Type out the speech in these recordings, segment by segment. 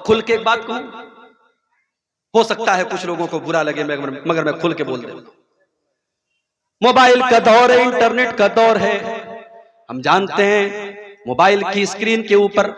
खुल के एक बात कहूं, हो सकता है कुछ लोगों को बुरा लगे मगर मैं खुल के बोल दूं। मोबाइल का दौर है, इंटरनेट का दौर है। हम जानते हैं मोबाइल की स्क्रीन के ऊपर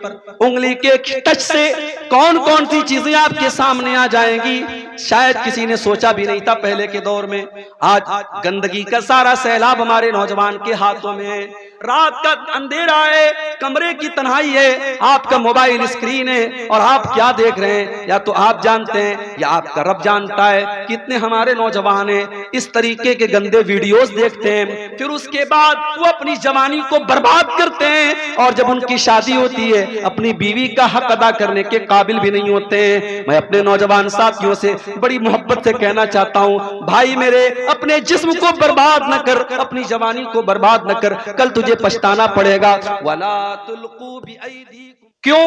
उंगली के टच से कौन कौन सी चीजें आपके सामने आ जाएंगी, शायद किसी ने सोचा भी नहीं था पहले के दौर में। आज गंदगी का सारा सैलाब हमारे नौजवान के हाथों में है। रात का अंधेरा है, कमरे की तन्हाई है, आपका मोबाइल स्क्रीन है और आप क्या देख रहे हैं या तो आप जानते हैं या आपका रब जानता है। कितने हमारे नौजवान हैं इस तरीके के गंदे वीडियोस देखते हैं, फिर उसके बाद वो अपनी जवानी को बर्बाद करते हैं और जब उनकी शादी होती है अपनी बीवी का हक अदा करने के काबिल भी नहीं होते हैं। मैं अपने नौजवान साथियों से बड़ी मोहब्बत से कहना चाहता हूं, भाई मेरे, अपने जिस्म को बर्बाद न कर, अपनी जवानी को बर्बाद न कर, कल तुझे पछताना पड़ेगा। वला तुल्कू बिअयदीकुम। क्यों?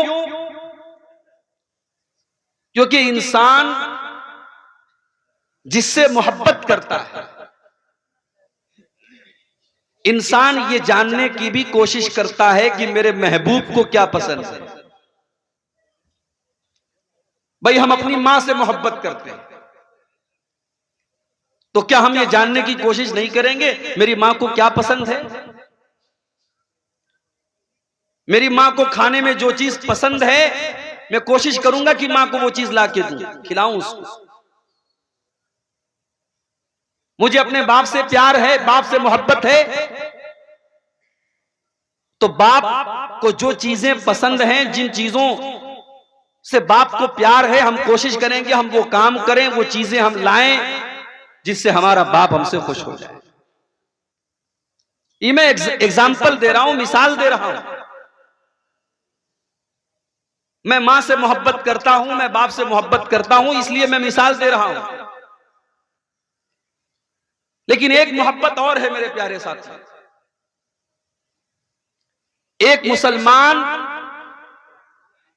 क्योंकि इंसान जिससे मोहब्बत करता है, इंसान ये जानने की भी कोशिश करता है कि मेरे महबूब को क्या पसंद है। भाई हम अपनी मां से मोहब्बत करते हैं तो क्या हम ये जानने की कोशिश नहीं करेंगे मेरी मां को क्या पसंद है? मेरी मां को खाने में जो चीज पसंद है मैं कोशिश करूंगा कि मां को वो चीज ला के दूं, खिलाऊं उसको। मुझे अपने बाप से प्यार है, बाप से मोहब्बत है, तो बाप को जो चीजें पसंद हैं, जिन चीजों से बाप को प्यार है, हम कोशिश करेंगे हम वो काम करें, वो चीजें हम लाएं जिससे हमारा बाप हमसे खुश हो जाए। ये मैं एग्जाम्पल दे रहा हूं, मिसाल दे रहा हूं। मैं मां से मोहब्बत करता हूं, मैं बाप से मोहब्बत करता हूं, इसलिए मैं मिसाल दे रहा हूं। लेकिन एक मोहब्बत और है मेरे प्यारे साथी। एक मुसलमान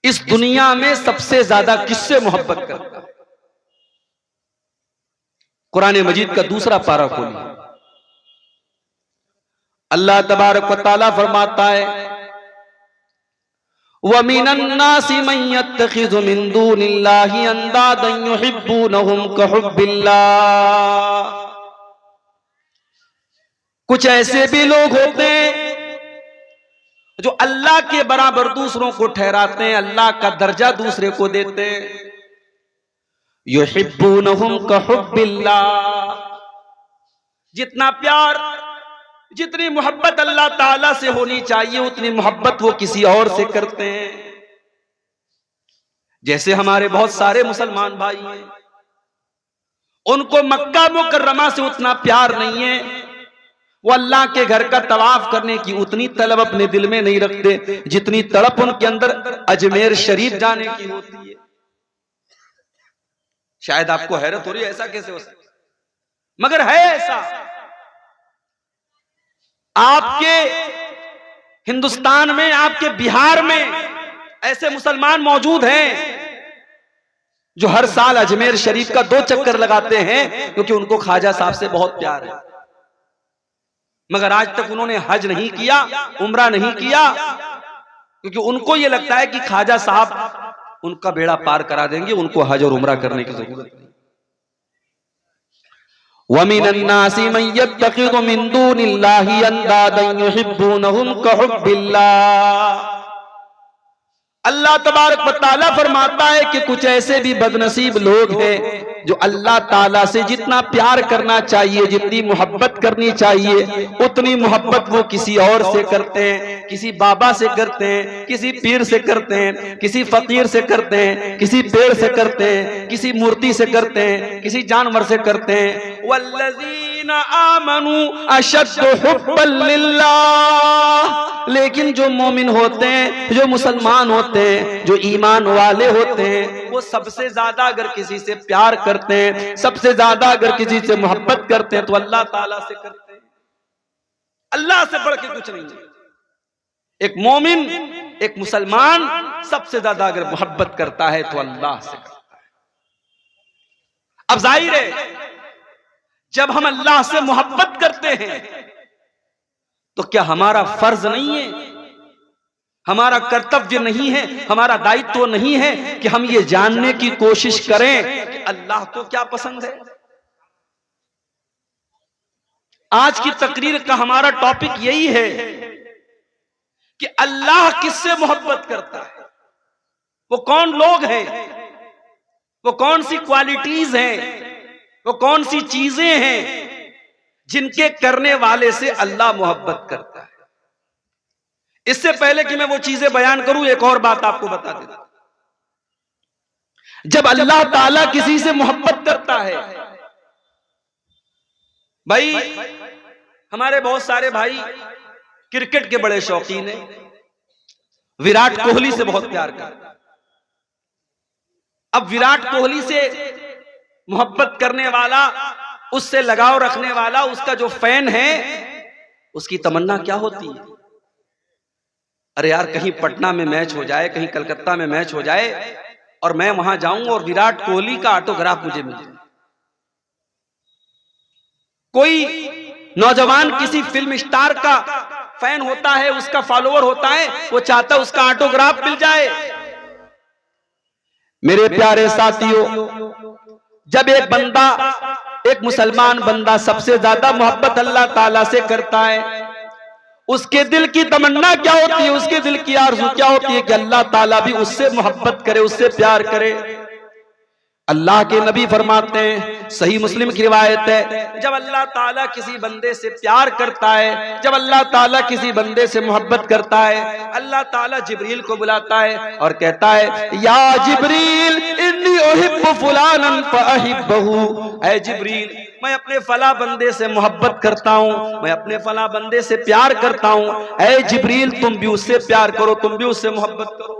इस दुनिया में सबसे ज्यादा किससे मोहब्बत करता है? कुरान मजीद का दूसरा पारा खोलिए। अल्लाह तबारक व तआला फरमाता है, वमिनन नासि मन यत्तखिज़ु मिन दूनिल्लाहि अंदादन युहिब्बूनहुम कहुब्बिल्लाह। कुछ ऐसे भी लोग होते हैं जो अल्लाह के बराबर दूसरों को ठहराते हैं, अल्लाह का दर्जा दूसरे को देते हैं। युहिब्बूनहुम कहुब्बिल्लाह। जितना प्यार, जितनी मोहब्बत अल्लाह ताला से होनी चाहिए उतनी मोहब्बत वो किसी और से करते हैं। जैसे हमारे बहुत सारे मुसलमान भाई हैं, उनको मक्का मुकर्रमा से उतना प्यार नहीं है, वो अल्लाह के घर का तवाफ करने की उतनी तलब अपने दिल में नहीं रखते जितनी तड़प उनके अंदर अजमेर शरीफ जाने की होती है। शायद आपको हैरत हो रही है ऐसा कैसे हो सकता, मगर है ऐसा। आपके हिंदुस्तान में, आपके बिहार में ऐसे मुसलमान मौजूद हैं जो हर साल अजमेर शरीफ का 2 चक्कर लगाते हैं क्योंकि उनको ख्वाजा साहब से बहुत प्यार है, मगर आज तक उन्होंने हज नहीं किया, उम्रा नहीं किया, क्योंकि उनको यह लगता है कि ख्वाजा साहब उनका बेड़ा पार करा देंगे, उनको हज और उम्रा करने की जरूरत नहीं। वमिनन नासि मन यत्तखिज़ु मिन दूनिल्लाहि अंदादन युहिब्बूनहुम कहुब्बिल्लाह। अल्लाह तबारक व तआला फरमाता है कि कुछ ऐसे भी बदनसीब लोग हैं जो अल्लाह ताला से जितना प्यार करना चाहिए, जितनी मोहब्बत करनी चाहिए, उतनी मोहब्बत वो किसी और से करते हैं। किसी बाबा से करते हैं, किसी पीर से करते हैं, किसी फकीर से करते हैं, किसी पेड़ से करते हैं, किसी मूर्ति से करते हैं, किसी जानवर से करते हैं। वल्लज़ीना आमनू अशद्दु हुब्बन लिल्लाह। लेकिन जो मोमिन होते हैं, जो मुसलमान होते हैं, जो ईमान वाले होते हैं, वो सबसे ज्यादा अगर किसी से प्यार करते हैं, सबसे ज्यादा अगर किसी से मोहब्बत करते हैं तो अल्लाह ताला से करते हैं। अल्लाह से बढ़ के कुछ नहीं है। एक मोमिन, एक मुसलमान सबसे ज्यादा अगर मोहब्बत करता है तो अल्लाह से करता है। अब जाहिर है जब हम अल्लाह से मोहब्बत करते हैं तो क्या हमारा फर्ज नहीं है हमारा कर्तव्य नहीं है, हमारा दायित्व नहीं है कि हम ये जानने की कोशिश करें कि अल्लाह को क्या पसंद है। आज की तकरीर का हमारा टॉपिक यही है कि अल्लाह किससे मोहब्बत करता है, वो कौन लोग हैं, वो कौन सी क्वालिटीज हैं, वो कौन सी चीजें हैं जिनके करने वाले से अल्लाह मोहब्बत करता है। इससे पहले कि मैं वो चीजें बयान करूं, एक और बात आपको बता देता हूं। जब अल्लाह ताला किसी से मोहब्बत करता है, भाई हमारे बहुत सारे भाई क्रिकेट के बड़े शौकीन हैं, विराट कोहली से बहुत प्यार करते हैं। अब विराट कोहली से मोहब्बत करने वाला, उससे लगाव रखने वाला, उसका जो फैन है, उसकी तमन्ना क्या होती है? अरे यार, कहीं पटना में मैच हो जाए, कहीं कलकत्ता में मैच हो जाए और मैं वहां जाऊं और विराट कोहली का ऑटोग्राफ मुझे मिल जाए। कोई नौजवान किसी फिल्म स्टार का फैन होता है, उसका फॉलोअर होता है, वो चाहता है उसका ऑटोग्राफ मिल जाए। मेरे प्यारे साथियों, जब एक बंदा, एक मुसलमान बंदा सबसे ज्यादा मोहब्बत अल्लाह ताला से करता है, उसके दिल की तमन्ना क्या होती है, उसके दिल की आरज़ू क्या होती है कि अल्लाह ताला भी उससे मोहब्बत करे, उससे प्यार करे। अल्लाह के नबी फरमाते हैं, सही मुस्लिम की रिवायत है, जब अल्लाह ताला किसी बंदे से प्यार करता है, जब अल्लाह ताला किसी बंदे से मोहब्बत करता है, अल्लाह ताला जिब्रील को बुलाता है और कहता है, या जिब्रील इन्नी उहिब्बु फुलानन फअहिब्बहु। ऐ जिब्रील, मैं अपने फला बंदे से मोहब्बत करता हूं, मैं अपने फला बंदे से प्यार करता हूं। ऐ जिब्रील, तुम भी उससे प्यार करो, तुम भी उससे मोहब्बत करो।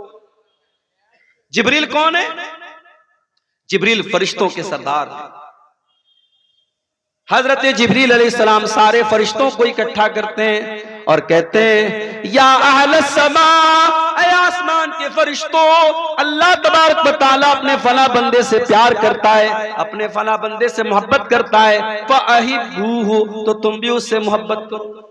जिब्रील कौन है? जिब्रील फरिश्तों के सरदार हैं। हजरत जिब्रील अलैहिस्सलाम सारे फरिश्तों को इकट्ठा करते हैं और कहते हैं, या अहलस समा, ऐ आसमान के फरिश्तों, अल्लाह तबारक व तआला अपने फला बंदे से प्यार करता है, अपने फला बंदे से मोहब्बत करता है, फअहिब्बूहु, तो तुम भी उससे मोहब्बत करो।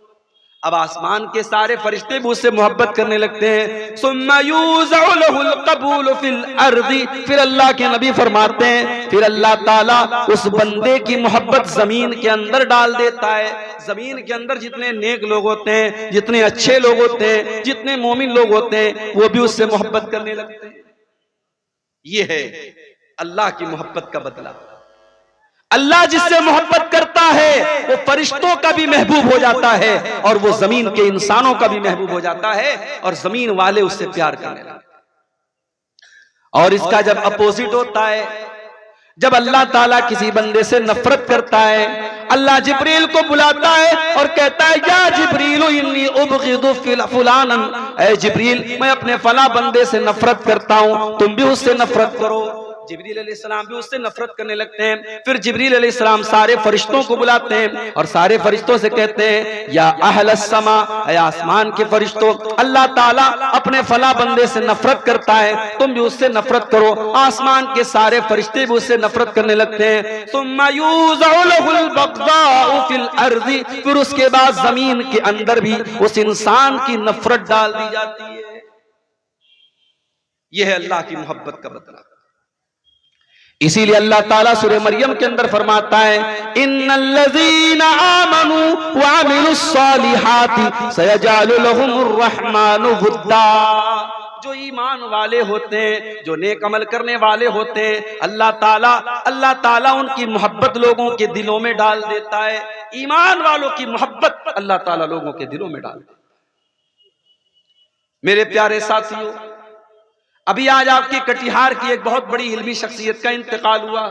अब आसमान के सारे फरिश्ते भी उससे मोहब्बत करने लगते हैं। सुम्मा यूज़अ लहुल क़बूल फिल अर्ज़ि, फिर अल्लाह के नबी फरमाते हैं, फिर अल्लाह ताला उस बंदे की मोहब्बत जमीन के अंदर डाल देता है। जमीन के अंदर जितने नेक लोग होते हैं, जितने अच्छे लोग होते हैं, जितने मोमिन लोग होते हैं, वो भी उससे मोहब्बत करने लगते हैं। ये है अल्लाह की मोहब्बत का बदला। अल्लाह जिससे मोहब्बत करता है वो फरिश्तों का भी महबूब हो जाता है और वो जमीन के इंसानों का भी महबूब हो जाता है और जमीन वाले उससे प्यार करने लगते हैं। और इसका जब अपोजिट होता है, जब अल्लाह ताला किसी बंदे से नफरत करता है, अल्लाह जिब्रील को बुलाता है और कहता है, या जिब्रील इन्नी उबगिदु फुलानन, ऐ जिब्रील, मैं अपने फला बंदे से नफरत करता हूं, तुम भी उससे नफरत करो। जिब्रील अलैहिस्सलाम भी उससे नफरत करने लगते हैं। फिर जिब्रील अलैहिस्सलाम सारे फरिश्तों को बुलाते हैं और सारे फरिश्तों से कहते हैं, या अहलस समा, ऐ आसमान के फरिश्तों, अल्लाह ताला अपने फला बंदे से नफरत करता है, तुम भी उससे नफरत करो। आसमान के सारे फरिश्ते भी उससे नफरत करने लगते हैं। सुम्मा यूज़अ लहुल बग़ज़ाउ फिल अर्ज़ि, फिर उसके बाद जमीन के अंदर भी उस इंसान की नफरत डाल दी जाती है। यह है अल्लाह की मोहब्बत का बदला। इसीलिए अल्लाह ताला सूरह मरियम के अंदर फरमाता है, इन्नल्लज़ीना आमनू व अमिलुस्सालिहाति सयजअलु लहुमुर रहमानु वुद्दा। जो ईमान वाले होते हैं, जो नेक अमल करने वाले होते हैं, अल्लाह ताला उनकी मोहब्बत लोगों के दिलों में डाल देता है। ईमान वालों की मोहब्बत अल्लाह ताला लोगों के दिलों में डाल देता है। मेरे प्यारे साथियों, अभी आज आपके कटिहार की एक बहुत बड़ी इल्मी शख्सियत का इंतकाल हुआ।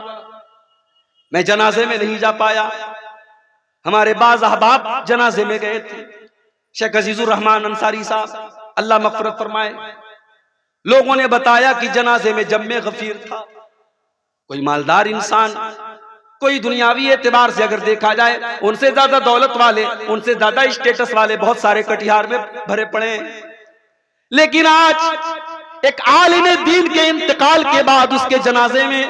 मैं जनाजे में नहीं जा पाया, हमारे बाज़ अहबाब जनाजे में गए थे। शेख अजीजुर रहमान अंसारी साहब, अल्लाह मग़फ़िरत फरमाए, लोगों ने बताया कि जनाजे में जम्मे गफीर था। कोई मालदार इंसान, कोई दुनियावी एतबार से अगर देखा जाए, उनसे ज्यादा दौलत वाले, उनसे ज्यादा स्टेटस वाले बहुत सारे कटिहार में भरे पड़े हैं। लेकिन आज एक आलिम दीन के इंतकाल के बाद उसके जनाजे में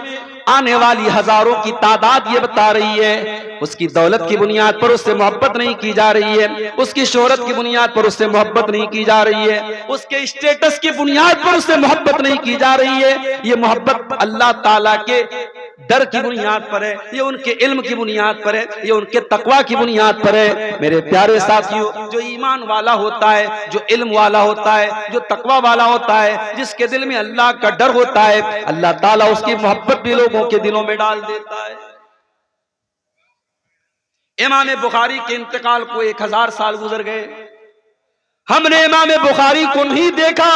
आने वाली हजारों की तादाद ये बता रही है, उसकी दौलत की बुनियाद पर उससे मोहब्बत नहीं की जा रही है, उसकी शोहरत की बुनियाद पर उससे मोहब्बत नहीं की जा रही है, उसके स्टेटस की बुनियाद पर उससे मोहब्बत नहीं की जा रही है। ये मोहब्बत अल्लाह ताला के डर की बुनियाद पर है, ये उनके इल्म की बुनियाद पर है, ये उनके तकवा की बुनियाद पर है। मेरे प्यारे साथियों, जो ईमान वाला होता है, जो इल्म वाला होता है, जो तकवा वाला होता है, जिसके दिल में अल्लाह का डर होता है, अल्लाह ताला उसकी मोहब्बत भी लोगों के दिलों में डाल देता है। इमाम बुखारी के इंतकाल को 1000 साल गुजर गए, हमने इमाम बुखारी को नहीं देखा,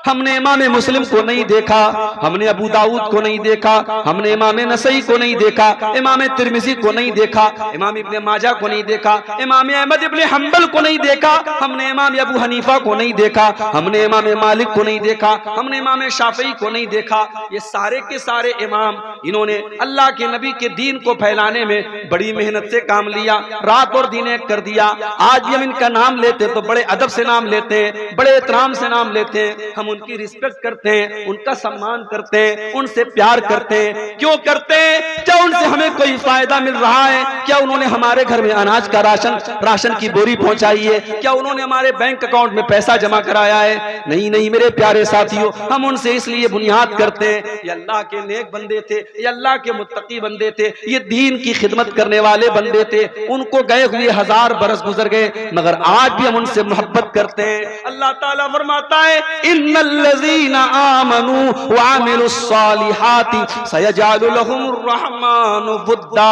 हमने इमाम मुस्लिम को नहीं देखा, हमने अबू दाऊद को नहीं देखा, हमने इमाम नसई को नहीं देखा, इमाम तिरमिजी को नहीं देखा, इमाम इब्ने माजा को नहीं देखा, इमाम अहमद इब्ने हंबल को नहीं देखा, हमने इमाम अबू हनीफा को नहीं देखा, हमने इमाम मालिक को नहीं देखा, हमने इमाम शाफई को नहीं देखा। ये सारे के सारे इमाम, इन्होंने अल्लाह के नबी के दीन को फैलाने में बड़ी मेहनत से काम लिया, रात और दिन एक कर दिया। आज भी हम इनका नाम लेते तो बड़े अदब से नाम लेते हैं, बड़े एहतराम से नाम लेते हैं, हम उनकी रिस्पेक्ट करते हैं, उनका सम्मान करते हैं, उनसे प्यार करते हैं। क्यों करते हैं? क्या उनसे हमें कोई फायदा मिल रहा है? क्या उन्होंने हमारे घर में अनाज का राशन की बोरी पहुंचाई है? क्या उन्होंने हमारे बैंक अकाउंट में पैसा जमा कराया है? नहीं नहीं मेरे प्यारे साथियों, हम उनसे इसलिए बुनियाद करते हैं, ये अल्लाह के नेक बंदे थे, ये अल्लाह के मुत्तकी बंदे थे, ये दीन की खिदमत करने वाले बंदे थे। उनको गए हुए 1000 बरस गुजर गए, मगर आज भी हम उनसे मोहब्बत करते हैं। अल्लाह ताला फरमाता है, इन्नल्लज़ीना आमनू व अमिलुस्सालिहाति सयजअलु लहुमुर रहमानु वुद्दा।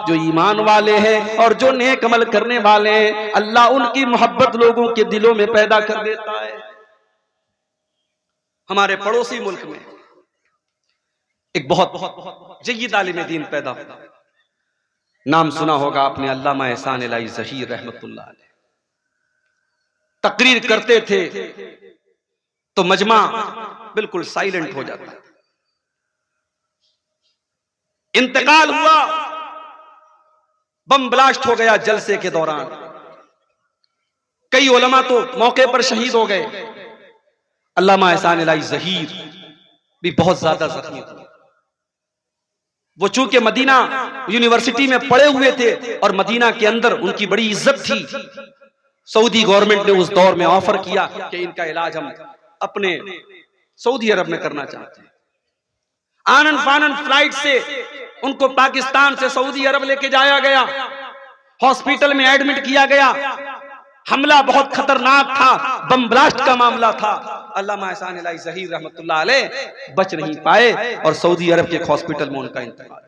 जो ईमान वाले हैं और जो नेक अमल करने वाले हैं, अल्लाह उनकी मोहब्बत लोगों के दिलों में पैदा कर देता है। हमारे पड़ोसी मुल्क में एक बहुत जय्यद आलिम दीन पैदा हुआ, नाम सुना होगा आपने, अल्लामा एहसान इलाही ज़हीर रहमतुल्लाह अलैह। तकरीर करते थे तो मजमा बिल्कुल साइलेंट हो जाता। इंतकाल हुआ, बम ब्लास्ट हो गया जलसे के दौरान, कई उलमा तो मौके पर शहीद हो गए। अल्लामा एहसान इलाही ज़हीर भी बहुत ज्यादा जख्मी हुए। वो चूंकि मदीना यूनिवर्सिटी में पढ़े हुए थे और मदीना के अंदर उनकी बड़ी इज्जत थी, सऊदी गवर्नमेंट ने उस दौर में ऑफर किया कि इनका इलाज हम अपने सऊदी अरब में करना चाहते हैं। आनन फानन फ्लाइट से उनको पाकिस्तान से सऊदी अरब लेके जाया गया, हॉस्पिटल में एडमिट किया गया। हमला बहुत खतरनाक था, बम ब्लास्ट का मामला था। अल्लामा एहसान इलाही ज़हीर रहमतुल्लाह अलैह बच नहीं पाए और सऊदी अरब के हॉस्पिटल में उनका इंतकाल।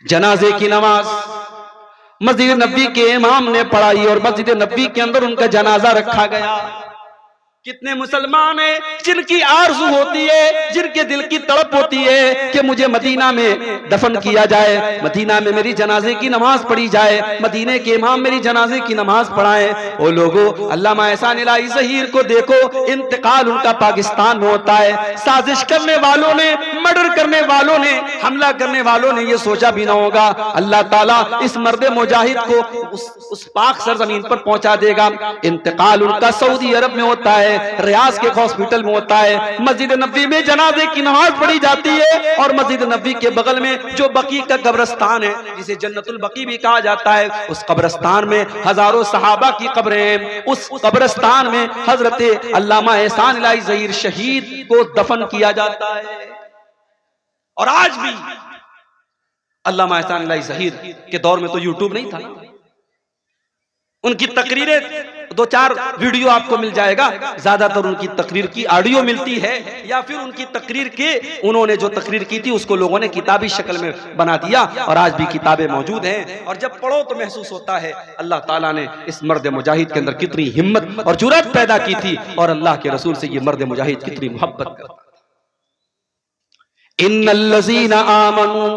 जनाजे की नमाज मस्जिद नबी के इमाम ने पढ़ाई और मस्जिद नबी के अंदर उनका जनाजा रखा गया। कितने मुसलमान हैं जिनकी आरज़ू होती है, जिनके दिल की तड़प होती है कि मुझे मदीना में दफन किया जाए, मदीना में मेरी जनाजे की नमाज पढ़ी जाए, मदीने के इमाम मेरी जनाजे की नमाज पढ़ाएं। ओ लोगों, अल्लामा एहसान इलाही ज़हीर को देखो, इंतकाल उनका पाकिस्तान में होता है। साजिश करने वालों ने, मर्डर करने वालों ने, हमला करने वालों ने ये सोचा भी ना होगा अल्लाह ताला इस मर्द मुजाहिद को उस पाक सरजमीन पर पहुंचा देगा। इंतकाल उनका सऊदी अरब में होता है, रियाज के हॉस्पिटल में होता है। मस्जिद नबी में जनाजे की नमाज पढ़ी जाती है और मस्जिद नबी के बगल में जो बकी का कब्रिस्तान है, जिसे जन्नतुल बकी भी कहा जाता है, उस कब्रिस्तान में हजारों सहाबा की कब्रें हैं। उस कब्रिस्तान में हजरत अल्लामा एहसान इलाही ज़हीर शहीद को दफन किया जाता है। और आज भी अल्लामा एहसान इलाही ज़हीर के दौर में तो यूट्यूब नहीं था, उनकी तकरीरें 2-4 वीडियो आपको मिल जाएगा, ज्यादातर उनकी तकरीर की ऑडियो मिलती है, या फिर उनकी तकरीर के उन्होंने जो तकरीर की थी उसको लोगों ने किताबी शक्ल में बना दिया और आज भी किताबें मौजूद हैं। और जब पढ़ो तो महसूस होता है अल्लाह ताला ने इस मर्द मुजाहिद के अंदर कितनी हिम्मत और जुर्रत पैदा की थी और अल्लाह के रसूल से ये मर्द मुजाहिद कितनी मोहब्बत करता था। इन्नल्लज़ीना आमनू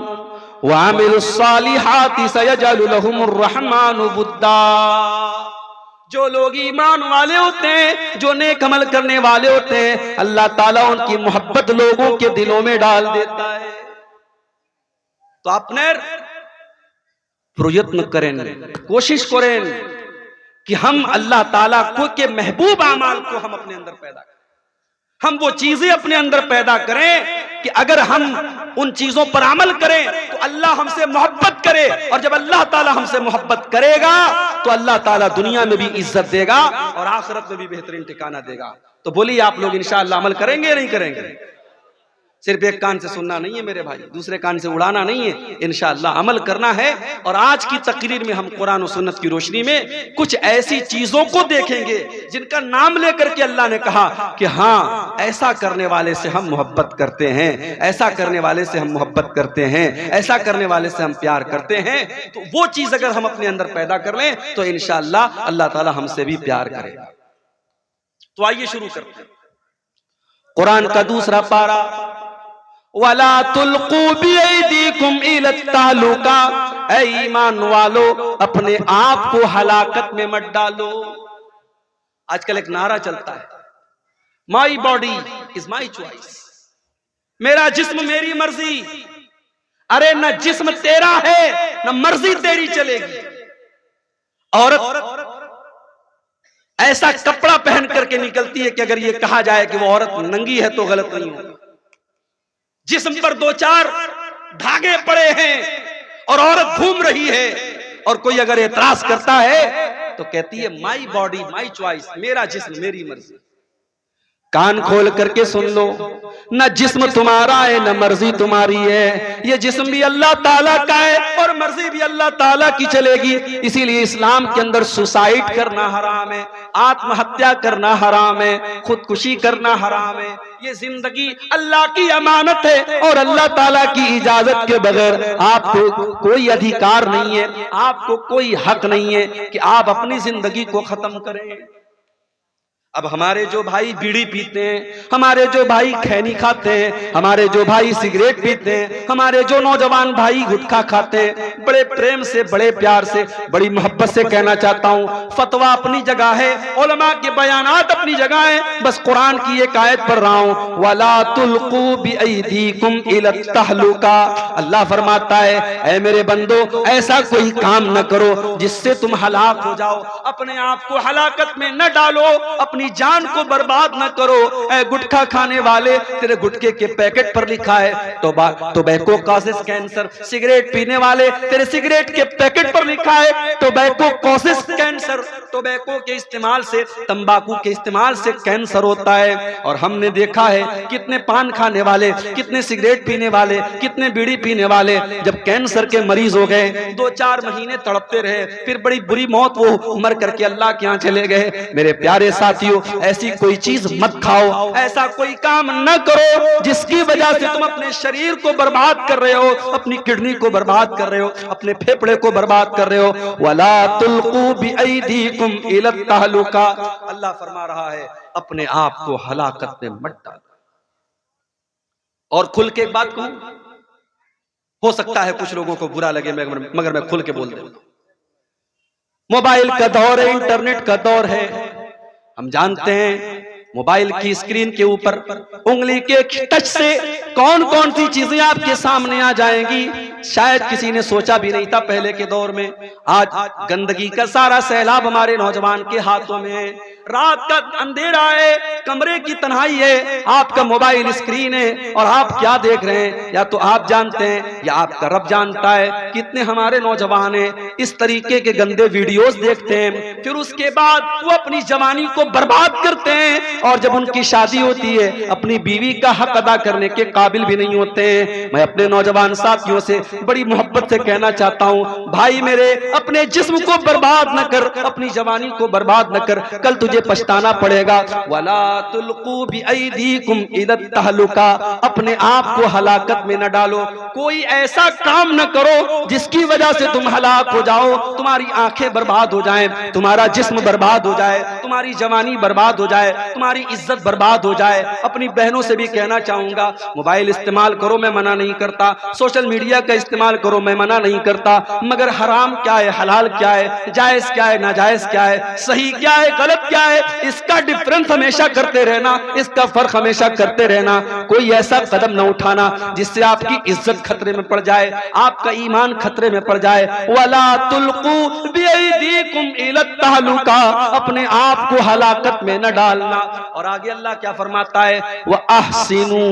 व अमिलुस्सालिहाति सयजअलु लहुमुर रहमानु वुद्दा। जो लोग ईमान वाले होते हैं, जो नेक अमल करने वाले होते हैं, अल्लाह ताला उनकी मोहब्बत लोगों के दिलों में डाल देता है। तो अपने प्रयत्न करें, कोशिश करें कि हम अल्लाह ताला को के महबूब आमाल को हम अपने अंदर पैदा करें, हम वो चीजें अपने अंदर पैदा करें कि अगर हम उन चीजों पर अमल करें तो अल्लाह हमसे मोहब्बत करे, और जब अल्लाह ताला हमसे मोहब्बत करेगा तो अल्लाह ताला दुनिया में भी इज्जत देगा और आखिरत में भी बेहतरीन ठिकाना देगा। तो बोलिए आप लोग इंशाअल्लाह अमल करेंगे या नहीं करेंगे? सिर्फ एक कान से सुनना नहीं है मेरे भाई, दूसरे कान से उड़ाना नहीं है, इंशाअल्लाह अमल करना है। और आज की तकरीर में हम कुरान और सुन्नत की रोशनी में कुछ ऐसी चीजों को देखेंगे जिनका नाम लेकर के अल्लाह ने कहा कि हाँ, ऐसा करने वाले से हम मोहब्बत करते हैं, ऐसा करने वाले से हम मोहब्बत करते हैं, ऐसा करने वाले से हम प्यार करते हैं। तो वो चीज अगर हम अपने अंदर पैदा कर लें तो इंशाअल्लाह अल्लाह ताला हमसे भी प्यार करेगा। तो आइए शुरू करते हैं। कुरान का दूसरा पारा, वला तुल्कू बियदीकुम इला तालुका, ऐ ईमान वालो अपने आप को हलाकत में मत डालो। आजकल एक नारा चलता है, my body is my choice, मेरा जिस्म मेरी मर्जी। अरे न जिस्म तेरा है न मर्जी तेरी चलेगी। औरत ऐसा कपड़ा पहन करके निकलती है कि अगर ये कहा जाए कि वो औरत नंगी है तो गलत नहीं होगा। जिस्म पर दो चार धागे पड़े हैं और औरत घूम रही है, और कोई अगर एतराज करता है तो कहती है माई बॉडी माई चॉइस, मेरा जिस्म मेरी मर्जी। कान खोल करके सुन लो, न जिस्म तुम्हारा है न मर्जी तुम्हारी है, ये जिस्म भी अल्लाह ताला का है और मर्जी भी अल्लाह ताला की चलेगी। इसीलिए इस्लाम के अंदर सुसाइड करना हराम है, आत्महत्या करना हराम है, खुदकुशी करना हराम है। ये जिंदगी अल्लाह की अमानत है और अल्लाह ताला की इजाजत के बगैर आपको कोई अधिकार नहीं है, आपको कोई हक नहीं है कि आप अपनी जिंदगी को खत्म करें। अब हमारे जो भाई बीड़ी पीते हैं, हमारे जो भाई खैनी खाते हैं, हमारे जो भाई सिगरेट पीते हैं, हमारे जो नौजवान भाई गुटखा खाते हैं, बड़े प्रेम से बड़े प्यार से बड़ी मोहब्बत से कहना चाहता हूँ, फतवा अपनी जगह है, उलमा के बयानात अपनी जगह है, बस कुरान की एक आयत पढ़ रहा हूँ, वला तुल्कू बिअयदीकुम इला तहलुका। अल्लाह फरमाता है, ऐ मेरे बंदो ऐसा कोई काम न करो जिससे तुम हलाक हो जाओ, अपने आप को हलाकत में न डालो, अपनी जान को बर्बाद न करो। ऐ गुटखा खाने वाले, तेरे गुटखे के पैकेट पर लिखा है टोबैको कॉजेस कैंसर। सिगरेट पीने वाले, तेरे सिगरेट के पैकेट पर लिखा है टोबैको कॉजेस कैंसर। टोबैको के इस्तेमाल से, तंबाकू के इस्तेमाल से कैंसर होता है। और हमने देखा है कितने पान खाने वाले, कितने सिगरेट पीने वाले, कितने बीड़ी पीने वाले जब कैंसर के मरीज हो गए, 2-4 महीने तड़पते रहे, फिर बड़ी बुरी मौत, वो मर करके अल्लाह के यहाँ चले गए। मेरे प्यारे साथियों, ऐसी कोई चीज मत खाओ, ऐसा कोई काम न करो जिसकी वजह से तुम अपने शरीर को बर्बाद कर रहे हो, अपनी किडनी को बर्बाद कर रहे हो, अपने फेफड़े को बर्बाद कर रहे हो। वला तुल्कू बिअयदीकुम इला तहलुका। अल्लाह फरमा रहा है अपने आप को हलाकत में मत डालो। और खुल के एक बात कहूं, हो सकता है कुछ लोगों को बुरा लगे मगर मैं खुल के बोल दूं, मोबाइल का दौर है, इंटरनेट का दौर है। हम जानते हैं मोबाइल की स्क्रीन के ऊपर उंगली के टच से कौन कौन सी चीजें आपके सामने आ जाएंगी, शायद किसी ने सोचा भी नहीं था पहले के दौर में। आज गंदगी का सारा सैलाब हमारे नौजवान के हाथों में है। रात का अंधेरा है, कमरे की तन्हाई है, आपका मोबाइल स्क्रीन है और आप क्या देख रहे हैं या तो आप जानते हैं या आपका रब जानता है। कितने हमारे नौजवान हैं इस तरीके के गंदे वीडियोस देखते हैं, फिर उसके बाद वो अपनी जवानी को बर्बाद करते हैं और जब उनकी शादी होती है अपनी बीवी का हक अदा करने के काबिल भी नहीं होते हैं। मैं अपने नौजवान साथियों से बड़ी मोहब्बत से कहना चाहता हूँ, भाई मेरे, अपने जिस्म को बर्बाद न कर, अपनी जवानी को बर्बाद न कर, कल तुझे पछताना पड़ेगा। वला तुल्कू बिअयदीकुम इला तहलुका, अपने आप को हलाकत में न डालो। कोई ऐसा काम न करो जिसकी वजह से तुम हलाक हो जाओ, तुम्हारी आंखें बर्बाद हो जाएं, तुम्हारा जिस्म बर्बाद हो जाए, तुम्हारी जवानी बर्बाद हो जाए, तुम्हारी इज्जत बर्बाद हो जाए। अपनी बहनों से भी कहना चाहूंगा, मोबाइल इस्तेमाल करो, मैं मना नहीं करता, सोशल मीडिया का इस्तेमाल करो, मैं मना नहीं करता, मगर हराम क्या है, हलाल क्या है, जायज क्या है, नाजायज क्या है, सही क्या है, गलत क्या है, इसका डिफरेंस हमेशा करते रहना, इसका फर्क हमेशा करते रहना। कोई ऐसा कदम न उठाना जिससे आपकी इज्जत खतरे में पड़ जाए, आपका ईमान खतरे में पड़ जाए। वला तुल्कू बिअयदीकुम इला तहलुका, अपने आप आपको हलाकत में न डालना। और आगे अल्लाह क्या फरमाता है, व अहसिनू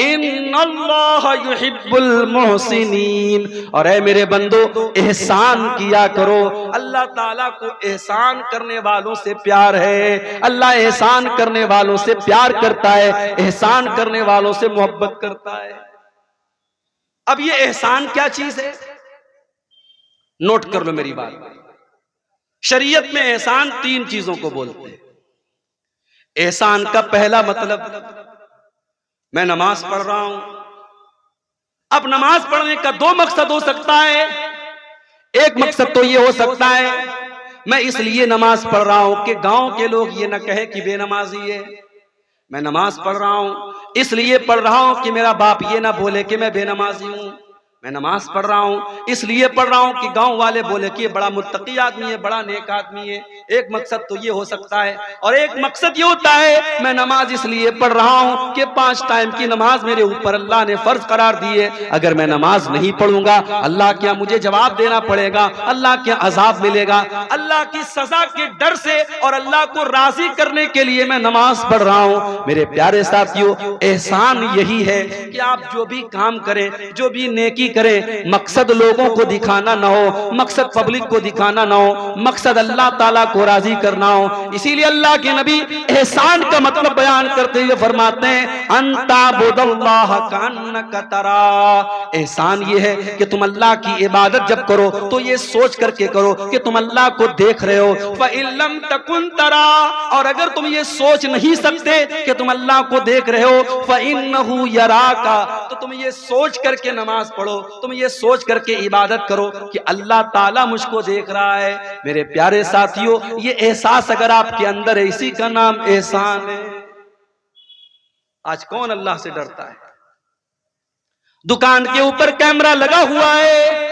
इन्नल्लाह युहिब्बुल मुहसिनीन। और ऐ मेरे बंदो, एहसान किया करो। अल्लाह ताला को एहसान करने वालों से प्यार है। अल्लाह एहसान करने वालों से प्यार करता है, एहसान करने वालों से मोहब्बत करता है। अब ये एहसान क्या चीज है, नोट कर लो मेरी बात। शरीयत में एहसान 3 चीजों को बोलते हैं। एहसान का पहला मतलब, मैं नमाज पढ़ रहा हूं। अब नमाज पढ़ने का 2 मकसद हो सकता है। एक मकसद तो ये हो सकता है, मैं इसलिए नमाज पढ़ रहा हूं कि गांव के लोग ये ना कहे कि बेनमाजी है। मैं नमाज पढ़ रहा हूं इसलिए पढ़ रहा हूं कि मेरा बाप ये ना बोले कि मैं बेनमाजी हूं। मैं नमाज पढ़ रहा हूं इसलिए पढ़ रहा हूं कि गांव वाले बोले कि ये बड़ा मुत्तकी आदमी है, बड़ा नेक आदमी है। एक मकसद तो ये हो सकता है। और एक मकसद ये होता है, मैं नमाज इसलिए पढ़ रहा हूं कि 5 टाइम की नमाज मेरे ऊपर अल्लाह ने फर्ज करार दी है। अगर मैं नमाज नहीं पढ़ूंगा, अल्लाह क्या मुझे जवाब देना पड़ेगा, अल्लाह क्या अजाब मिलेगा। अल्लाह की सजा के डर से और अल्लाह को राजी करने के लिए मैं नमाज पढ़ रहा हूं। मेरे प्यारे साथियों, एहसान यही है कि आप जो भी काम करें, जो भी नेकी करें, मकसद लोगों को दिखाना ना हो, मकसद पब्लिक को दिखाना ना हो, मकसद अल्लाह ताला को राजी करना हो। इसीलिए अल्लाह के नबी एहसान का मतलब बयान करते हुए फरमाते हैं, अंताबुदल्लाह कान्नका तरा। एहसान ये है कि तुम अल्लाह की इबादत जब करो तो ये सोच करके करो कि तुम अल्लाह को देख रहे हो। फ़इल्लम तकुन तरा, और अगर तुम ये सोच नहीं सकते कि तुम अल्लाह को देख रहे हो, फ़इन्नहु यराका, तो तुम ये सोच करके नमाज पढ़ो, तुम ये सोच करके इबादत करो कि अल्लाह ताला मुझको देख रहा है। मेरे प्यारे साथियों, ये एहसास अगर आपके अंदर है, इसी का नाम एहसान है। आज कौन अल्लाह से डरता है? दुकान के ऊपर कैमरा लगा हुआ है,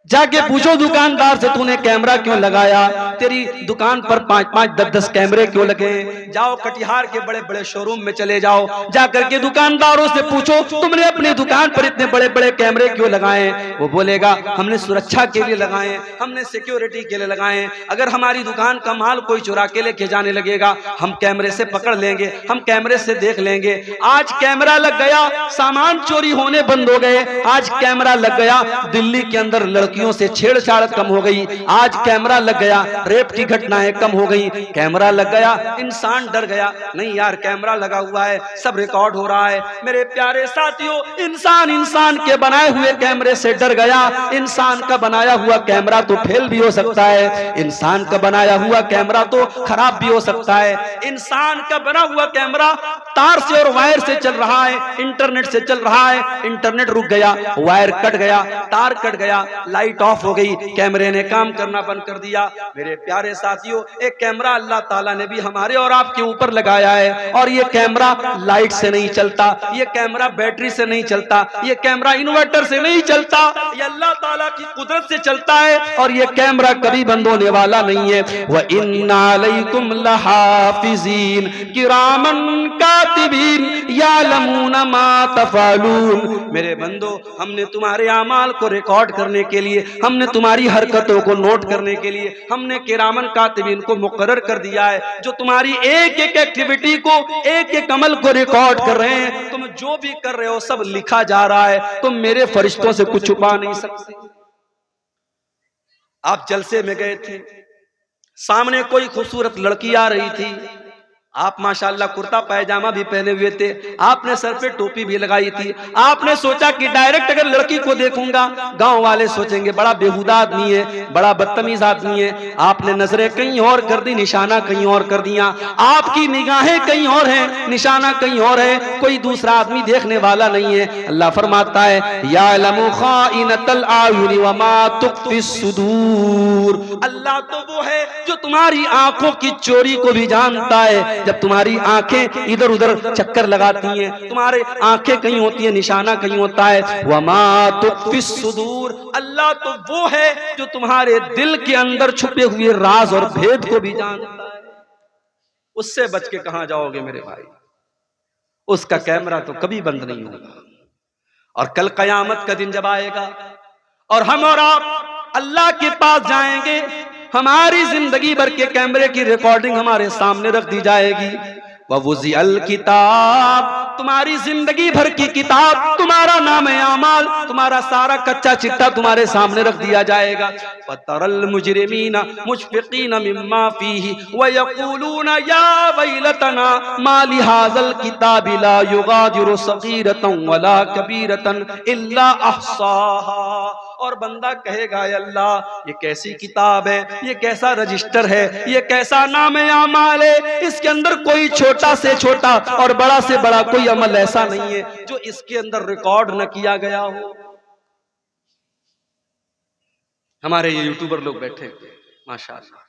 जाके पूछो दुकानदार से, तूने कैमरा क्यों लगाया? तेरी दुकान पर 5-5, 10-10 कैमरे क्यों लगे? जाओ कटिहार के बड़े बड़े शोरूम में चले जाओ, जाकर के दुकानदारों से पूछो, तुमने अपनी दुकान पर इतने बड़े बड़े कैमरे क्यों लगाए? वो बोलेगा, हमने सुरक्षा के लिए लगाए, हमने सिक्योरिटी के लिए लगाए। अगर हमारी दुकान का माल कोई चुरा के लेके जाने लगेगा, हम कैमरे से पकड़ लेंगे, हम कैमरे से देख लेंगे। आज कैमरा लग गया, सामान चोरी होने बंद हो गए। आज कैमरा लग गया, दिल्ली के अंदर लड़कियों से छेड़छाड़ कम हो गई। आज कैमरा लग गया, रेप की घटनाएं कम हो गई। कैमरा लग गया, इंसान डर गया, नहीं यार कैमरा लगा हुआ है, सब रिकॉर्ड हो रहा है। मेरे प्यारे साथियों, इंसान के बनाए हुए कैमरे से डर गया। इंसान का बनाया हुआ कैमरा तो फेल भी हो सकता है, इंसान का बनाया हुआ कैमरा तो खराब भी हो सकता है। इंसान का बना हुआ कैमरा तार से और वायर से चल रहा है, इंटरनेट से चल रहा है, इंटरनेट रुक गया, वायर कट गया, तार कट गया, लाइट ऑफ हो गई, कैमरे ने काम करना बंद कर दिया। मेरे प्यारे साथियों, एक कैमरा अल्लाह ताला ने भी हमारे और आपके ऊपर लगाया है, और ये कैमरा लाइट से नहीं चलता, ये कैमरा बैटरी से नहीं चलता, ये कैमरा इन्वर्टर से नहीं चलता, ये अल्लाह ताला की कुदरत से चलता है, और ये कैमरा कभी बंद होने वाला नहीं है। व इन्ना अलैकुम लहाफिज़ीन किरामन कातिबीन यालमूना मा तफअलून। मेरे बंदो, हमने तुम्हारे अमाल को रिकॉर्ड करने के लिए, हमने तुम्हारी हरकतों को नोट करने के लिए, हमने किरामन कातिबीन को मुकर्रर कर दिया है, जो तुम्हारी एक एक एक्टिविटी को, एक एक अमल को रिकॉर्ड कर रहे हैं। तुम जो भी कर रहे हो सब लिखा जा रहा है, तुम मेरे फरिश्तों से कुछ छुपा नहीं सकते। आप जलसे में गए थे, सामने कोई खूबसूरत लड़की आ रही थी, आप माशाल्लाह कुर्ता पैजामा भी पहने हुए थे, आपने सर पे टोपी भी लगाई थी। आपने सोचा कि डायरेक्ट अगर लड़की को देखूंगा गांव वाले सोचेंगे बड़ा बेहुदा आदमी है, बड़ा बदतमीज आदमी है। आपने नजरें कहीं और कर दी, निशाना कहीं और कर दिया, आपकी निगाहें कहीं और हैं, निशाना कहीं और है, कोई दूसरा आदमी देखने वाला नहीं है। अल्लाह फरमाता है, यालमु खाइनतल आयुनि व मा तुख्फिस सुदूर। अल्लाह तो वो है जो तुम्हारी आंखों की चोरी को भी जानता है। जब तुम्हारी आंखें इधर उधर चक्कर लगाती हैं, तुम्हारे आंखें कहीं होती है, निशाना कहीं होता है। वमा तुख्फिस सुदूर, अल्लाह तो वो है जो तुम्हारे दिल के अंदर छुपे हुए राज और भेद को भी जानता है। उससे बच के कहां जाओगे मेरे भाई? उसका कैमरा तो कभी बंद नहीं होगा। और कल कयामत का दिन जब आएगा और हम और आप अल्लाह के पास जाएंगे, हमारी जिंदगी भर के कैमरे की रिकॉर्डिंग हमारे सामने रख दी जाएगी। ववुज़िअल किताब, तुम्हारी जिंदगी भर की किताब, तुम्हारा नाम आमाल, तुम्हारा सारा कच्चा चिट्ठा तुम्हारे सामने रख दिया जाएगा। फतरल मुजरिमीना मुशफिकीना मिम्मा फीही व यक़ूलूना या वैलतना मा लिहाज़ल किताबि ला युगादिरु सगीरतन वला कबीरतन इल्ला अहसाहा। और बंदा कहेगा अल्लाह ये कैसी किताब है, ये कैसा रजिस्टर है, ये कैसा नाम आमाल है, इसके अंदर कोई छोटा से छोटा और बड़ा से बड़ा कोई अमल ऐसा नहीं है जो इसके अंदर रिकॉर्ड न किया गया हो। हमारे ये यूट्यूबर लोग बैठे माशाअल्लाह,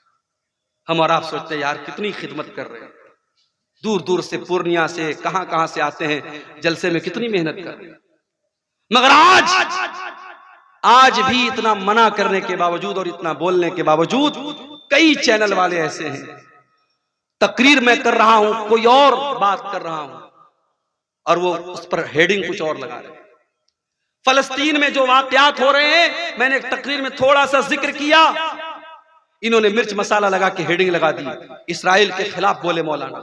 हम और आप सोचते हैं यार कितनी खिदमत कर रहे हैं, दूर दूर से पूर्णिया से कहां से आते हैं, जलसे में कितनी मेहनत कर रहे हैं, मगर आज भी इतना मना करने के बावजूद और इतना बोलने के बावजूद कई चैनल वाले ऐसे हैं, तकरीर मैं कर रहा हूं, कोई और बात कर रहा हूं और वो उस पर हेडिंग कुछ और लगा रहे हैं। फलस्तीन में जो वाकयात हो रहे हैं, मैंने एक तकरीर में थोड़ा सा जिक्र किया, इन्होंने मिर्च मसाला लगा के हेडिंग लगा दी, इसराइल के खिलाफ बोले मौलाना।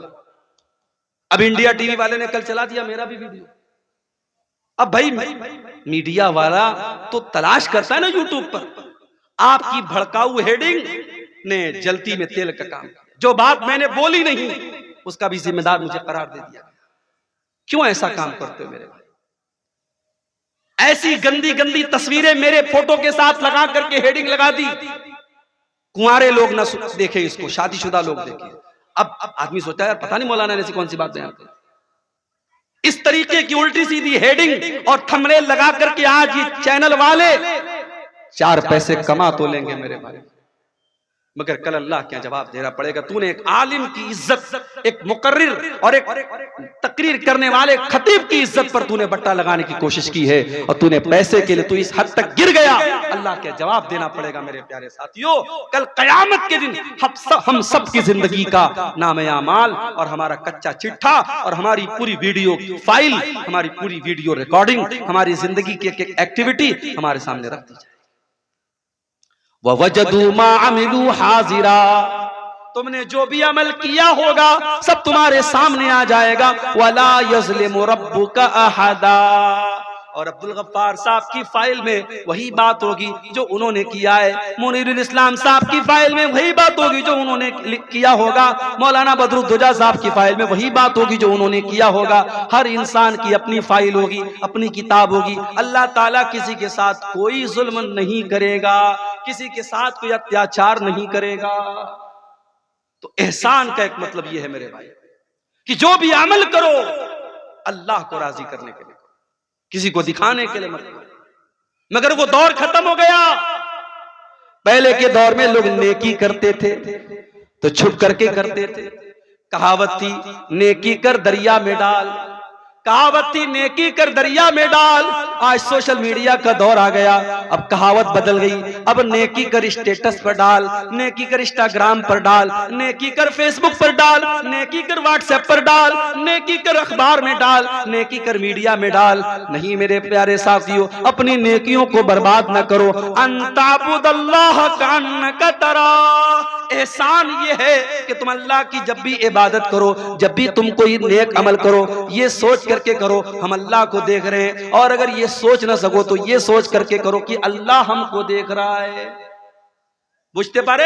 अब इंडिया टीवी वाले ने कल चला दिया मेरा भी वीडियो। अब भाई मीडिया वाला तो तलाश करता है ना यूट्यूब पर, आपकी भड़काऊ हेडिंग ने जलती में तेल का काम, जो बात मैंने बोली नहीं उसका भी जिम्मेदार मुझे करार दे दिया। क्यों ऐसा काम करते हो मेरे भाई? ऐसी गंदी गंदी तस्वीरें मेरे फोटो के साथ लगा करके हेडिंग लगा दी, कुंवारे लोग ना देखे इसको, शादीशुदा लोग देखे। अब आदमी सोचा यार पता नहीं मौलाना ने ऐसी कौन सी बात बयान की। इस तरीके की उल्टी सीधी हेडिंग और थंबनेल लगा करके आज ये चैनल वाले 4 पैसे कमा तो लेंगे मेरे भाई, मगर कल अल्लाह क्या जवाब देना पड़ेगा। तूने एक आलिम की इज्जत, एक मुकर्रिर और एक तकरीर करने वाले खतीब की इज्जत पर तूने बट्टा लगाने की कोशिश की है और तूने पैसे के लिए तू इस हद तक गिर गया, अल्लाह क्या जवाब देना पड़ेगा मेरे प्यारे साथियों। कल कयामत के दिन हम सब की जिंदगी का नाम आमाल और हमारा कच्चा चिट्ठा और हमारी पूरी वीडियो फाइल, हमारी पूरी वीडियो रिकॉर्डिंग, हमारी जिंदगी की एक एक्टिविटी हमारे सामने रख दी जाए। ववजदू मा अमिलू हाजिरा, तुमने जो भी अमल किया होगा सब तुम्हारे सामने आ जाएगा। वला यज़लिमु रब्बुका अहदा, और अब्दुल गफ्फार साहब की फाइल में वही बात होगी जो उन्होंने किया है, मुनीरुल इस्लाम साहब की फाइल में वही बात होगी जो उन्होंने किया होगा, मौलाना बदरुद्दोजा साहब की फाइल में वही बात होगी जो उन्होंने किया होगा। हर इंसान की अपनी फाइल होगी, अपनी किताब होगी। अल्लाह ताला किसी के साथ कोई जुल्म नहीं करेगा, किसी के साथ कोई अत्याचार नहीं करेगा। तो एहसान का एक मतलब यह है मेरे भाई कि जो भी अमल करो अल्लाह को राजी करने के लिए, किसी को दिखाने के लिए मत करो। मगर वो दौर खत्म हो गया। पहले के दौर में लोग नेकी करते थे तो छुप करके करते थे। कहावत थी नेकी कर दरिया में डाल, कहावत थी नेकी कर दरिया में डाल। आज सोशल मीडिया का दौर आ गया, अब कहावत बदल गई। अब नेकी कर स्टेटस पर डाल, नेकी कर इंस्टाग्राम पर डाल, नेकी कर फेसबुक पर डाल, नेकी कर व्हाट्सएप पर डाल, नेकी कर अखबार में डाल, नेकी कर मीडिया में डाल। नहीं मेरे प्यारे साथियों, अपनी नेकियों को बर्बाद न करो। अंताबुदल्लाह कान्नका तरा, एहसान ये है कि तुम अल्लाह की जब भी इबादत करो, जब भी तुम कोई नेक अमल करो, ये सोच करके करो हम अल्लाह को देख रहे हैं। और अगर ये सोच ना सको तो ये सोच करके करो कि अल्लाह हमको देख रहा है। बुझते पारे?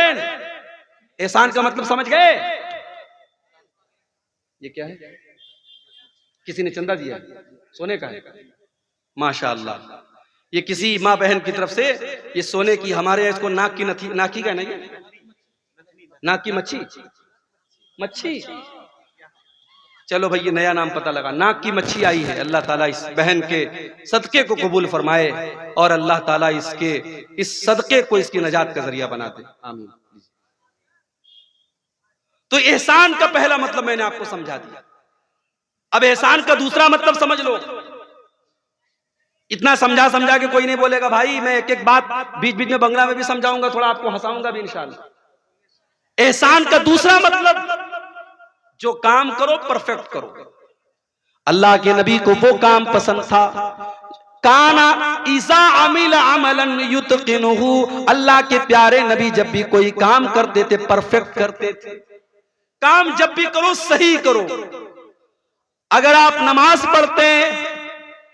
एहसान का मतलब समझ गए? ये क्या है? किसी ने चंदा दिया, सोने का है, माशाअल्लाह। ये किसी माँ बहन की तरफ से ये सोने की, हमारे यहाँ इसको नाक की का नहीं, नाक की मच्छी। चलो भाई ये नया नाम पता लगा, नाक की मच्छी आई है। अल्लाह ताला इस बहन के सदके को कबूल फरमाए और अल्लाह ताला इस सदके को इसकी नजात का जरिया बना दे, आमीन। तो एहसान का पहला मतलब मैंने आपको समझा दिया। अब एहसान का दूसरा मतलब समझ लो। इतना समझा के कोई नहीं बोलेगा भाई, मैं एक एक बात बीच बीच में बंगला में भी समझाऊंगा, थोड़ा आपको हंसाऊंगा भी इंशाअल्लाह। एहसान का दूसरा मतलब, जो काम करो परफेक्ट करो। अल्लाह के नबी को वो काम पसंद था काना इज़ा अमिल अमलन युतकिनुहु, अल्लाह के प्यारे नबी जब भी कोई काम करते थे परफेक्ट करते थे। काम जब भी करो सही करो। अगर आप नमाज पढ़ते हैं,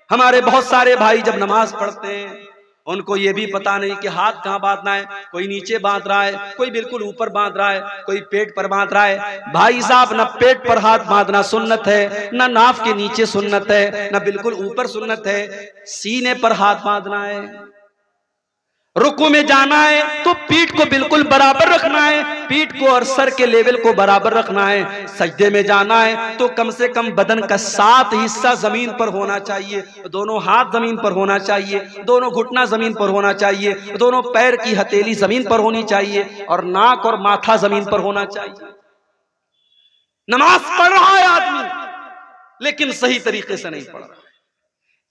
हमारे बहुत सारे भाई जब नमाज पढ़ते हैं उनको ये भी पता नहीं कि हाथ कहाँ बांधना है, कोई नीचे बांध रहा है, कोई बिल्कुल ऊपर बांध रहा है, कोई पेट पर बांध रहा है। भाई साहब, न पेट पर हाथ बांधना सुन्नत है, न नाफ के नीचे सुन्नत है, न बिल्कुल ऊपर सुन्नत है। सीने पर हाथ बांधना है। रुकू में जाना है तो पीठ को बिल्कुल बराबर रखना है, पीठ को और सर के लेवल को बराबर रखना है। सजदे में जाना है तो कम से कम बदन का 7 हिस्सा जमीन पर होना चाहिए, दोनों हाथ जमीन पर होना चाहिए, दोनों घुटना जमीन पर होना चाहिए, दोनों पैर की हथेली जमीन पर होनी चाहिए और नाक और माथा जमीन पर होना चाहिए। नमाज पढ़ रहा है आदमी लेकिन सही तरीके से नहीं पढ़ रहा।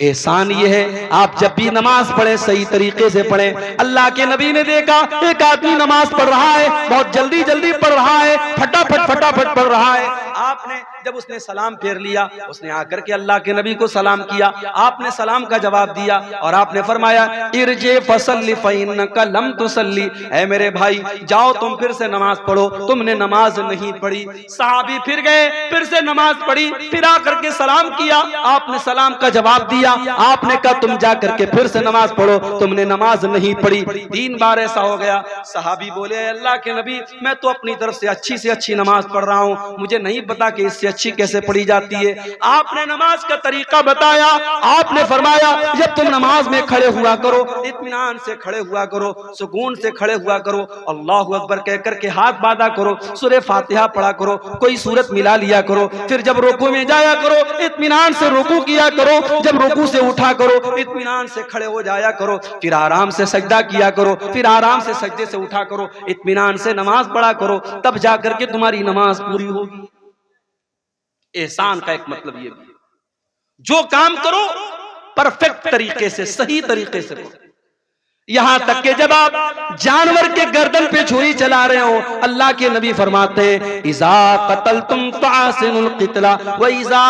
एहसान ये है आप जब भी नमाज पढ़े सही तरीके से पढ़े। अल्लाह के नबी ने देखा एक आदमी नमाज पढ़ रहा है, बहुत जल्दी जल्दी पढ़ रहा है, फटाफट पढ़ रहा है। आपने जब उसने सलाम फेर लिया, उसने आकर के अल्लाह के नबी को सलाम किया, आपने सलाम का जवाब दिया और आपने फरमाया इरजे फसल्ली फइन्नका लम तुसल्ली, ऐ मेरे भाई जाओ तुम फिर से नमाज पढ़ो, तुमने नमाज नहीं पढ़ी। सहाबी फिर गए, फिर से नमाज पढ़ी, फिर आकर के सलाम किया, आपने सलाम का जवाब दिया, आपने कहा तुम जा करके फिर से नमाज पढ़ो, तुमने नमाज नहीं पढ़ी। 3 बार ऐसा हो गया। सहाबी बोले अल्लाह के नबी मैं तो अपनी तरफ से अच्छी नमाज पढ़ रहा हूँ, मुझे नहीं पता कि इससे अच्छी कैसे पढ़ी जाती है। आपने नमाज का तरीका बताया, आपने फरमाया जब तुम नमाज में खड़े हुआ करो इत्मीनान से खड़े हुआ करो, सुकून से खड़े हुआ करो, अल्लाहु अकबर कह करके हाथ बांधा करो, सूरह फातिहा पढ़ा करो, कोई सूरत मिला लिया करो, फिर जब रुकू में जाया करो इत्मीनान से रुकू किया करो, जब रुकू से उठा करो इत्मीनान से खड़े हो जाया करो, फिर आराम से सजदा किया करो, फिर आराम से सजदे से उठा करो, इत्मीनान से नमाज पढ़ा करो, तब जाकर के तुम्हारी नमाज पूरी होगी। एहसान का एक मतलब ये भी, जो काम करो परफेक्ट तरीके से सही तरीके से करो। यहां तक कि जब आप जानवर के गर्दन पे छुरी चला रहे हो, अल्लाह के नबी फरमाते हैं इज़ा क़तलतुम फ़ासिनुल क़ितला व इज़ा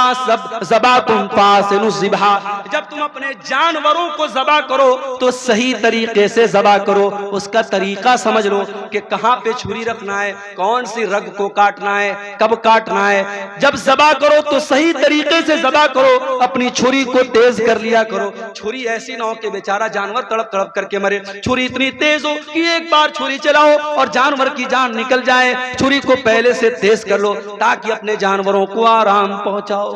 ज़बातुम फ़ासिनुज़ ज़िबहा, जब तुम अपने जानवरों को ज़बा करो तो सही तरीके से ज़बा करो। उसका तरीका समझ लो कि कहां पे छुरी रखना है, कौन सी रग को काटना है, कब काटना है। जब ज़बा करो तो सही तरीके से ज़बा करो, अपनी छुरी को तेज कर लिया करो। छुरी ऐसी ना हो कि बेचारा जानवर तड़प तड़प करके मरे, छुरी इतनी तेज हो कि एक बार छुरी चलाओ और जानवर की जान निकल जाए। छुरी को पहले से तेज कर लो ताकि अपने जानवरों को आराम पहुंचाओ।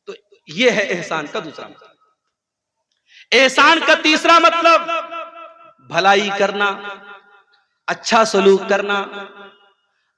तो यह है एहसान का दूसरा मतलब। एहसान का तीसरा मतलब भलाई करना, अच्छा सलूक करना,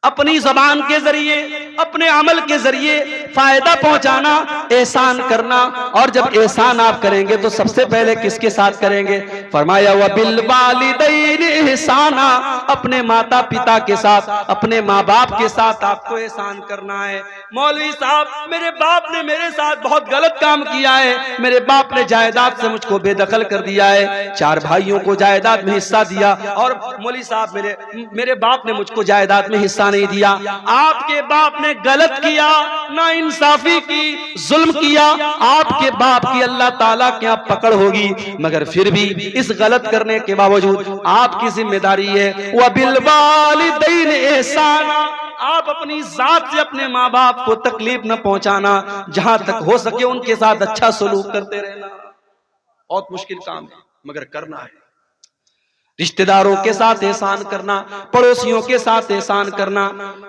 अपनी जबान के जरिए अपने अमल के जरिए फायदा पहुंचाना, एहसान करना। और जब एहसान आप करेंगे तो सबसे पहले किसके साथ करेंगे? फरमाया व बिल वालिदैनि एहसाना, अपने माता पिता के साथ, अपने माँ बाप के साथ आपको एहसान करना है। मौलवी साहब मेरे बाप ने मेरे साथ बहुत गलत काम किया है, मेरे बाप ने जायदाद से मुझको बेदखल कर दिया है, 4 भाइयों को जायदाद में हिस्सा दिया और मौलवी साहब मेरे बाप ने मुझको जायदाद में हिस्सा नहीं दिया। आपके बाप ने गलत किया, ना इंसाफी की, जुल्म किया, आपके बाप की अल्लाह ताला के यहाँ पकड़ होगी, मगर फिर भी इस गलत करने के बावजूद आपकी जिम्मेदारी है व बिल वालिदैन एहसाना, आप अपनी जात से अपने माँ बाप को तकलीफ न पहुंचाना, जहां तक हो सके उनके साथ अच्छा सलूक करते रहना। बहुत मुश्किल काम है मगर करना है। रिश्तेदारों के साथ एहसान करना, पड़ोसियों के साथ एहसान करना,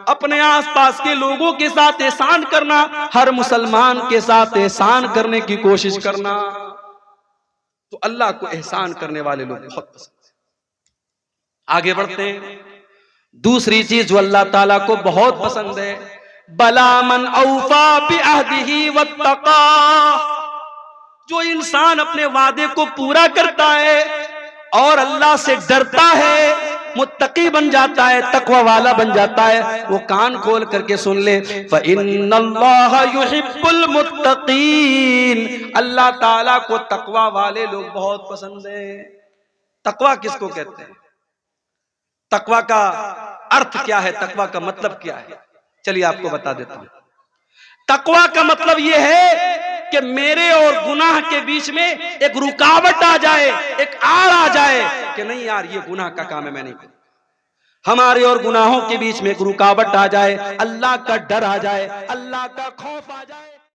अपने आसपास के लोगों के साथ एहसान करना, हर मुसलमान के साथ एहसान करने की कोशिश करना। तो अल्लाह को एहसान करने वाले लोग बहुत पसंद है। आगे बढ़ते हैं। दूसरी चीज जो अल्लाह ताला को बहुत पसंद है, बला मन औफा बिअहदिही वत्तका, जो इंसान अपने वादे को पूरा करता है और अल्लाह से डरता है, मुत्तकी बन जाता है, तकवा वाला बन जाता है। वो कान खोल करके सुन ले, फ़इन्नल्लाह युहिब्बुल मुत्तकीन, अल्लाह ताला को तकवा वाले लोग बहुत पसंद है। तकवा किसको कहते हैं? तकवा का अर्थ क्या है? तकवा का मतलब क्या है? चलिए आपको बता देता हूं। तकवा का मतलब यह है कि मेरे और गुनाह के बीच में एक रुकावट आ जाए, एक आड़ आ जाए कि नहीं यार ये गुनाह का काम है, मैं नहीं करूं। हमारे और गुनाहों के बीच में एक रुकावट आ जाए, अल्लाह का डर आ जाए, अल्लाह का खौफ आ जाए।